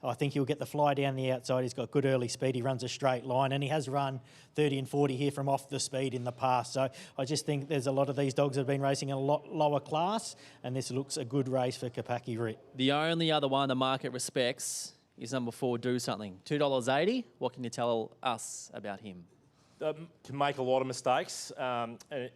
I think he'll get the fly down the outside. He's got good early speed. He runs a straight line, and he has run 30 and 40 here from off the speed in the past. So I just think there's a lot of these dogs that have been racing in a lot lower class, and this looks a good race for Kapaki Rit. The only other one the market respects is number 4, Do Something. $2.80. What can you tell us about him? Can make a lot of mistakes. And it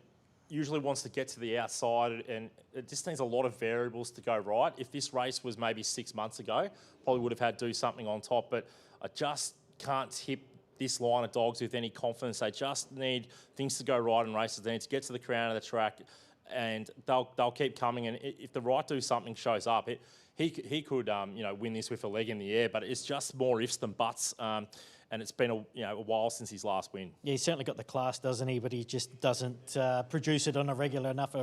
usually wants to get to the outside, and it just needs a lot of variables to go right. If this race was maybe 6 months ago, probably would have had Do Something on top, but I just can't tip this line of dogs with any confidence. They just need things to go right in races. They need to get to the crown of the track, and they'll keep coming. And if the right Do Something shows up, he could win this with a leg in the air. But it's just more ifs than buts. And it's been a while since his last win. Yeah, he's certainly got the class, doesn't he? But he just doesn't produce it on a regular enough.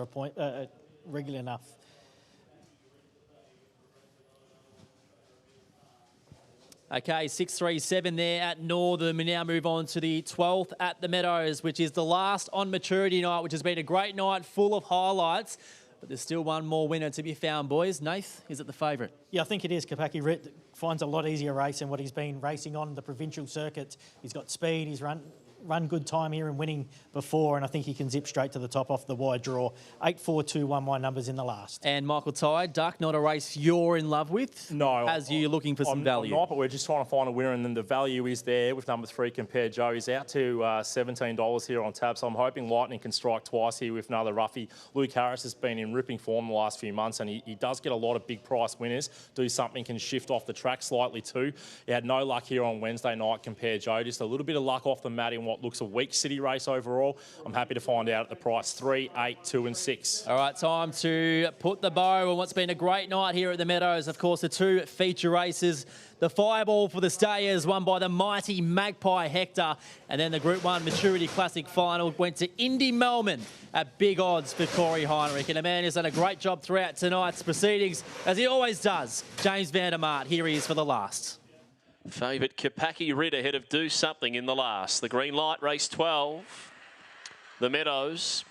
Okay, 6.37 there at Northern. We now move on to the 12th at the Meadows, which is the last on maturity night, which has been a great night full of highlights. But there's still one more winner to be found, boys. Nath, is it the favourite? Yeah, I think it is. Kapaki Rit finds a lot easier race than what he's been racing on the provincial circuits. He's got speed. He's run good time here and winning before, and I think he can zip straight to the top off the wide draw. 8, 4, 2, 1, my numbers in the last. And Michael Tide, Duck, not a race you're in love with? No. As you're looking for some value? I'm not, but we're just trying to find a winner, and then the value is there with number 3, Compare Joe. He's out to $17 here on tab, so I'm hoping Lightning can strike twice here with another roughie. Luke Harris has been in ripping form the last few months, and he does get a lot of big price winners. Do Something can shift off the track slightly too. He had no luck here on Wednesday night, Compare Joe. Just a little bit of luck off the mat in what looks a weak city race overall. I'm happy to find out at the price 3, 8, 2 and 6. All right, time to put the bow on what's been a great night here at the Meadows. Of course, the 2 feature races. The Fireball for the Stayers, won by the mighty Magpie Hector. And then the Group 1 Maturity Classic final went to Indy Melman at big odds for Corey Heinrich. And a man who's done a great job throughout tonight's proceedings, as he always does, James Vandermaat. Here he is for the last. Favourite Kapaki Rit ahead of Do Something in the last. The green light, race 12. The Meadows.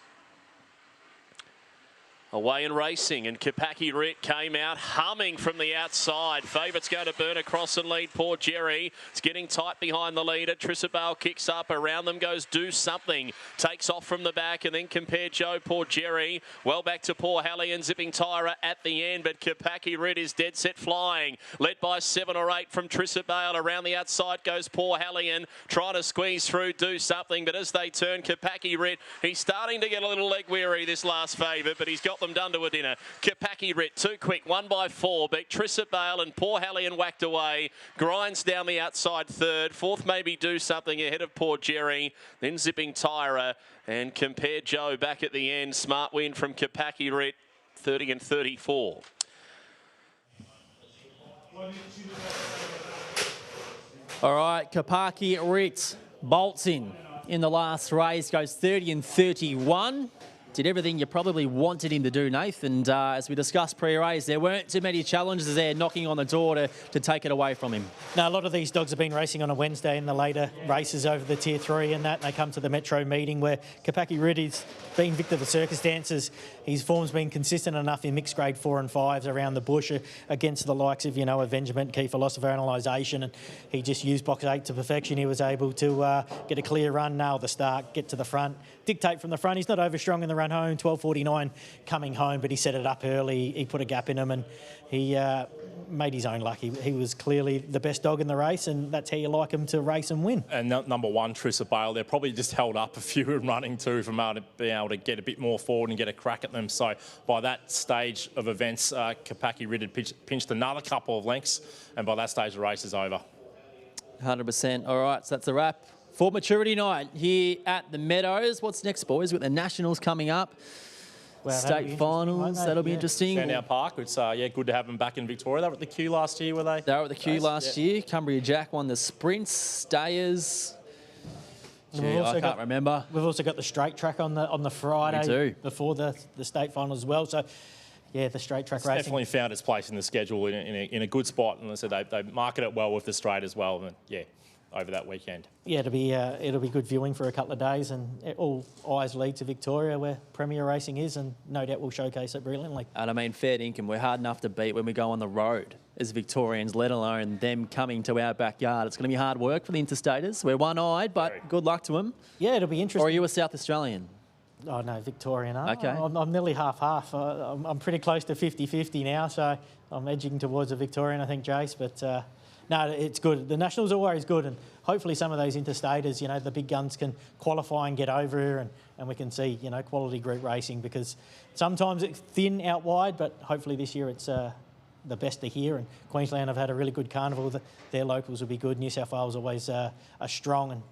Away and racing, and Kapaki Rit came out humming from the outside. Favourites go to burn across and lead Poor Jerry. It's getting tight behind the leader. Trissabelle kicks up. Around them goes Do Something. Takes off from the back, and then Compare Joe, Poor Jerry. Well back to Poor Hallie and Zipping Tyra at the end, but Kapaki Rit is dead set flying. Led by 7 or 8 from Trissabelle. Around the outside goes Poor Hallian, trying to squeeze through Do Something, but as they turn, Kapaki Rit, he's starting to get a little leg weary, this last favourite, but he's got them done to a dinner. Kapaki Rit, too quick, 1 by 4. Beat Trissabelle and Poor Hallian whacked away. Grinds down the outside third. Fourth maybe Do Something ahead of Poor Jerry. Then Zipping Tyra and Compare Joe back at the end. Smart win from Kapaki Rit, 30 and 34. All right, Kapaki Rit bolts in the last race, goes 30 and 31. Did everything you probably wanted him to do, Nath. And as we discussed pre-race, there weren't too many challenges there knocking on the door to take it away from him. Now, a lot of these dogs have been racing on a Wednesday in the later races over the Tier 3 and that, and they come to the Metro meeting where Kapaki Rit is being victor of the circumstances. His form's been consistent enough in mixed grade 4 and 5s around the bush against the likes of, Avengement, Key Philosopher, Analysation, and he just used box 8 to perfection. He was able to get a clear run, nail the start, get to the front, dictate from the front. He's not overstrong in the run home, 12.49 coming home, but he set it up early. He put a gap in him, and he made his own luck. He was clearly the best dog in the race, and that's how you like him to race and win. And number 1, Trissabelle, they're probably just held up a few in running too from being able to get a bit more forward and get a crack at them. So by that stage of events, Kapaki Rit had pinched another couple of lengths, and by that stage the race is over. 100%. All right, so that's a wrap for maturity night here at the Meadows. What's next, boys? With the Nationals coming up. Well, state finals, that'll be interesting. Sandown Park, it's good to have them back in Victoria. They were at the Q last year, were they? They were at the Q last year. Cumbria Jack won the sprints. Stayers. I can't remember. We've also got the straight track on the Friday before the state finals as well. So, yeah, the straight track racing definitely found its place in the schedule in a good spot, and so they market it well with the straight as well. And yeah, over that weekend. Yeah, it'll be good viewing for a couple of days, and all eyes lead to Victoria, where Premier Racing is, and no doubt we'll showcase it brilliantly. And I mean, fair dinkum, we're hard enough to beat when we go on the road. as Victorians, let alone them coming to our backyard. It's going to be hard work for the interstaters. We're one-eyed, but good luck to them. Yeah, it'll be interesting. Or are you a South Australian? Oh, no, Victorian. Okay. I'm nearly half-half. I'm pretty close to 50-50 now, so I'm edging towards a Victorian, I think, Jace. But, no, it's good. The Nationals are always good, and hopefully some of those interstaters, you know, the big guns can qualify and get over here, and we can see, you know, quality group racing, because sometimes it's thin out wide, but hopefully this year it's the best of here. And Queensland have had a really good carnival. Their locals will be good. New South Wales always are strong, and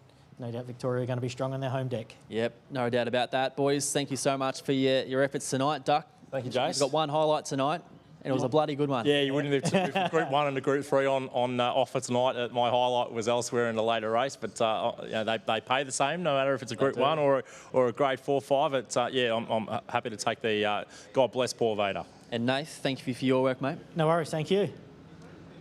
no doubt Victoria are going to be strong on their home deck. Yep, no doubt about that, boys. Thank you so much for your efforts tonight, Duck. Thank you, Jace. You've got one highlight tonight, and it was a bloody good one. Yeah, you wouldn't have with Group 1 and the Group 3 on offer tonight. My highlight was elsewhere in the later race, but you know, they pay the same no matter if it's a Group 1 or a Grade 4-5. It's, yeah, I'm happy to take the God bless Paul Vader. And Nath, thank you for your work, mate. No worries, thank you.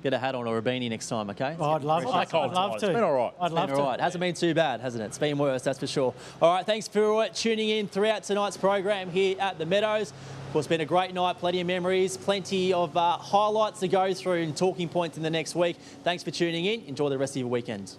Get a hat on or a beanie next time, okay? Oh, I'd love to. It's been all right. I'd love to. All right. Hasn't been too bad, hasn't it? It's been worse, that's for sure. All right, thanks for tuning in throughout tonight's program here at the Meadows. Of course, it's been a great night, plenty of memories, plenty of highlights to go through and talking points in the next week. Thanks for tuning in. Enjoy the rest of your weekend.